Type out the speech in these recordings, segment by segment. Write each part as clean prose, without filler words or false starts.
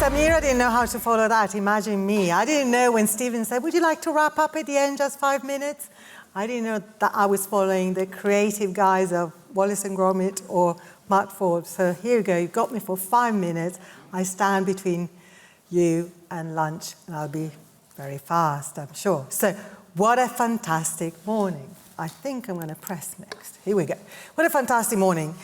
Samira didn't know how to follow that. Imagine me. I didn't know when Stephen said, would you like to wrap up at the end, just 5 minutes? I didn't know that I was following the creative guys of Wallace and Gromit or Mark Forbes. So here you go. You got me for 5 minutes. I stand between you and lunch, and I'll be very fast, I'm sure. So what a fantastic morning. I think I'm going to press next. Here we go. What a fantastic morning.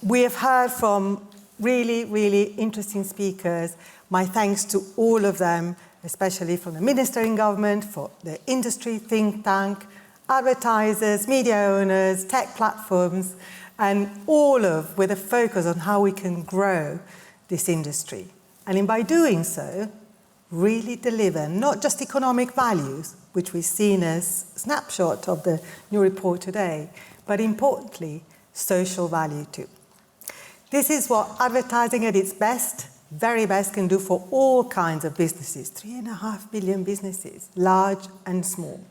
We have heard from really, really interesting speakers. My thanks to all of them, especially from the Minister in Government, for the industry think tank, advertisers, media owners, tech platforms, and all of with a focus on how we can grow this industry. And by doing so, really deliver not just economic values, which we've seen as a snapshot of the new report today, but importantly, social value too. This is what advertising at its best, very best, can do for all kinds of businesses, 3.5 billion businesses, large and small.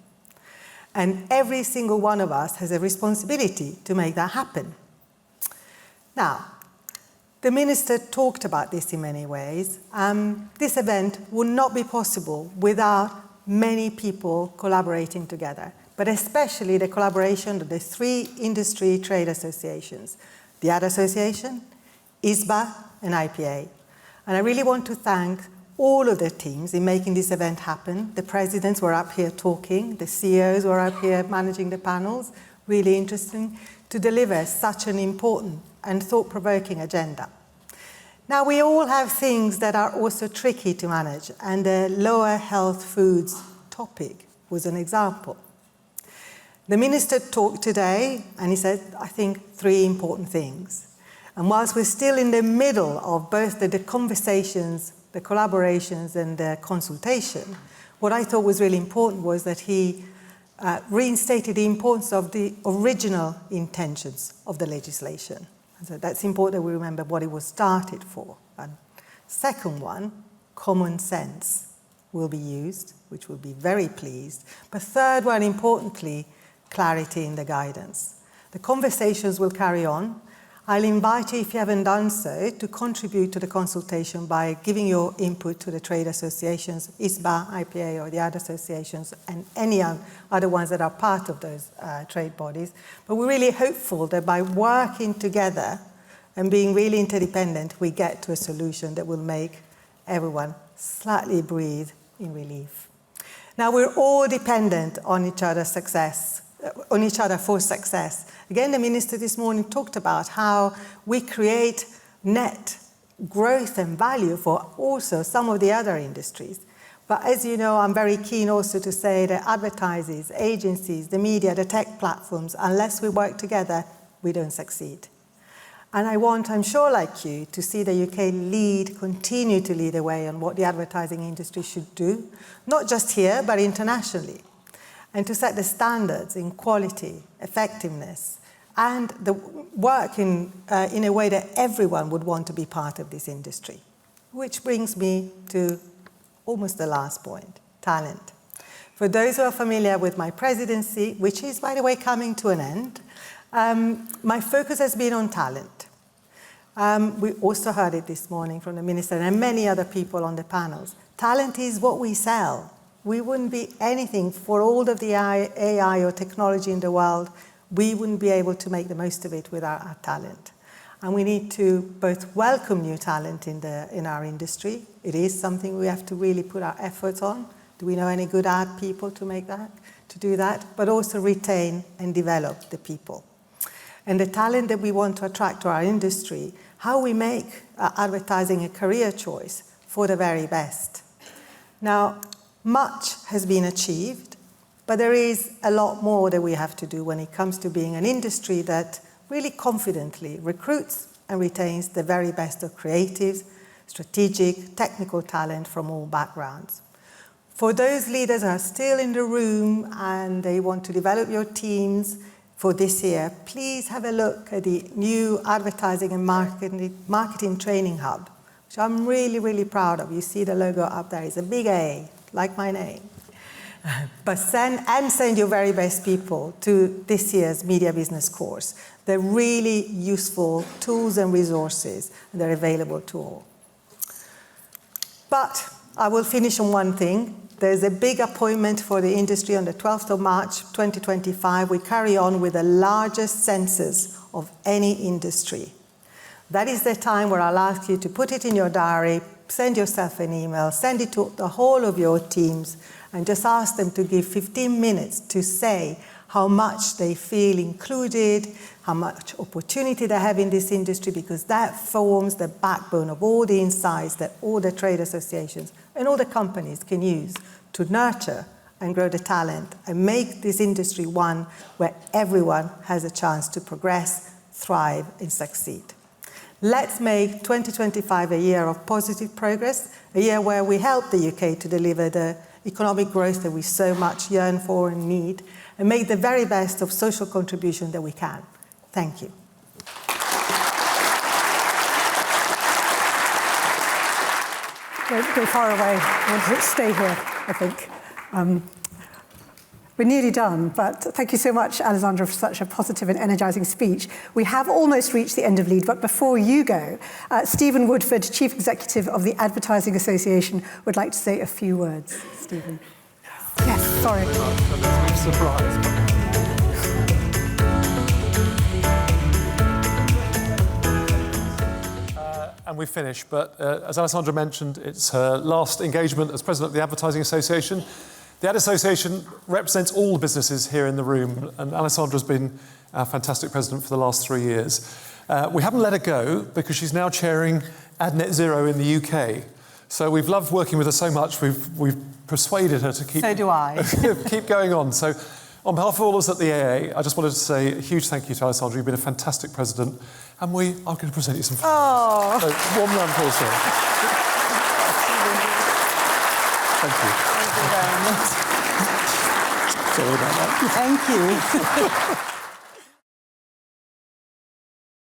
And every single one of us has a responsibility to make that happen. Now, the Minister talked about this in many ways. This event would not be possible without many people collaborating together, but especially the collaboration of the 3 industry trade associations, the Ad Association, ISBA, and IPA. And I really want to thank all of the teams in making this event happen. The presidents were up here talking, the CEOs were up here managing the panels, really interesting, to deliver such an important and thought-provoking agenda. Now, we all have things that are also tricky to manage, and the lower health foods topic was an example. The Minister talked today, and he said, I think, 3 important things. And whilst we're still in the middle of both the conversations, the collaborations, and the consultation, what I thought was really important was that he reinstated the importance of the original intentions of the legislation. And so that's important that we remember what it was started for. And second one, common sense will be used, which will be very pleased. But third one, importantly, clarity in the guidance. The conversations will carry on. I'll invite you, if you haven't done so, to contribute to the consultation by giving your input to the trade associations, ISBA, IPA, or the other associations, and any other ones that are part of those trade bodies. But we're really hopeful that by working together and being really interdependent, we get to a solution that will make everyone slightly breathe in relief. Now, we're all dependent on each other's success, on each other for success. Again, the Minister this morning talked about how we create net growth and value for also some of the other industries. But as you know, I'm very keen also to say that advertisers, agencies, the media, the tech platforms, unless we work together, we don't succeed. And I want, I'm sure like you, to see the UK continue to lead the way on what the advertising industry should do, not just here, but internationally. And to set the standards in quality, effectiveness, and the work in a way that everyone would want to be part of this industry. Which brings me to almost the last point, talent. For those who are familiar with my presidency, which is, by the way, coming to an end, my focus has been on talent. We also heard it this morning from the Minister and many other people on the panels. Talent is what we sell. We wouldn't be anything for all of the AI or technology in the world. We wouldn't be able to make the most of it without our talent. And we need to both welcome new talent in our industry. It is something we have to really put our efforts on. Do we know any good ad people to do that? But also retain and develop the people. And the talent that we want to attract to our industry, how we make advertising a career choice for the very best. Now, much has been achieved, but there is a lot more that we have to do when it comes to being an industry that really confidently recruits and retains the very best of creatives, strategic, technical talent from all backgrounds. For those leaders who are still in the room and they want to develop your teams for this year, please have a look at the new Advertising and Marketing Training Hub, which I'm really, really proud of. You see the logo up there. It's a big A, like my name. But send your very best people to this year's Media Business course. They're really useful tools and resources, and they're available to all. But I will finish on one thing. There's a big appointment for the industry on the 12th of March 2025. We carry on with the largest census of any industry. That is the time where I'll ask you to put it in your diary, send yourself an email, send it to the whole of your teams, and just ask them to give 15 minutes to say how much they feel included, how much opportunity they have in this industry, because that forms the backbone of all the insights that all the trade associations and all the companies can use to nurture and grow the talent and make this industry one where everyone has a chance to progress, thrive, and succeed. Let's make 2025 a year of positive progress, a year where we help the UK to deliver the economic growth that we so much yearn for and need, and make the very best of social contribution that we can. Thank you. Don't go far away. I want to stay here, I think. We're nearly done, but thank you so much, Alessandra, for such a positive and energising speech. We have almost reached the end of Lead, but before you go, Stephen Woodford, Chief Executive of the Advertising Association, would like to say a few words. Stephen. Yes, sorry. Surprise. And we finish, but as Alessandra mentioned, it's her last engagement as President of the Advertising Association. The Ad Association represents all the businesses here in the room, and Alessandra's been our fantastic president for the last 3 years. We haven't let her go because she's now chairing AdNet Zero in the UK. So we've loved working with her so much, we've persuaded her to keep... So do I. keep going on. So on behalf of all of us at the AA, I just wanted to say a huge thank you to Alessandra. You've been a fantastic president, and we are going to present you some... Oh. So, warm round of applause, sir. Thank you. Thank you very much. Sorry about that. Thank you.